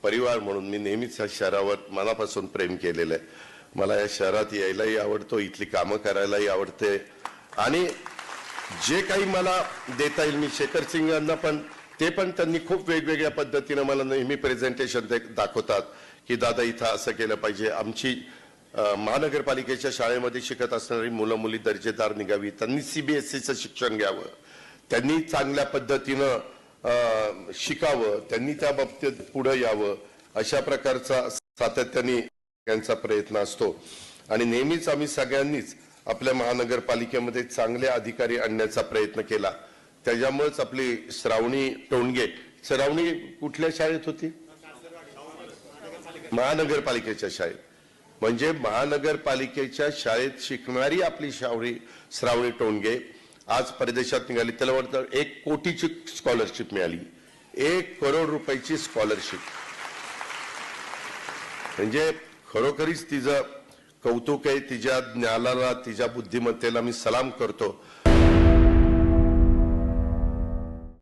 परिवार म्हणून मी नेहमीच या शहरावर मनापासून प्रेम केलेलं आहे. मला या शहरात यायलाही आवडतो, इथली कामं करायलाही आवडते आणि जे काही मला देता येईल मी शेखर सिंग यांना पण ते पण त्यांनी खूप वेगवेगळ्या पद्धतीने मला नेहमी प्रेझेंटेशन दाखवतात की दादा इथं असं केलं पाहिजे. आमची महानगरपालिकेच्या शाळेमध्ये शिकत असणारी मुलं मुली दर्जेदार निघावी, त्यांनी CBSEचं शिक्षण घ्यावं, त्यांनी चांगल्या पद्धतीनं शिकावं, त्यांनी त्या बाबतीत पुढे यावं, अशा प्रकारचा सातत्याने त्यांचा प्रयत्न असतो. आणि नेहमीच आम्ही सगळ्यांनीच आपल्या महानगरपालिकेमध्ये चांगले अधिकारी आणण्याचा प्रयत्न केला. त्याच्यामुळेच आपली श्रावणी टोणगे, श्रावणी कुठल्या शाळेत होती? महानगरपालिकेच्या शाळेत. म्हणजे महानगरपालिकेच्या शाळेत शिकणारी आपली श्रावणी टोणगे आज परदेशात निघाली. त्याला वाटतं 1 कोटीची स्कॉलरशिप मिळाली, 1 करोड रुपयाची स्कॉलरशिप. म्हणजे खरोखरीच तिचं कौतुक आहे. तिच्या ज्ञानाला, तिच्या बुद्धिमत्तेला मी सलाम करतो.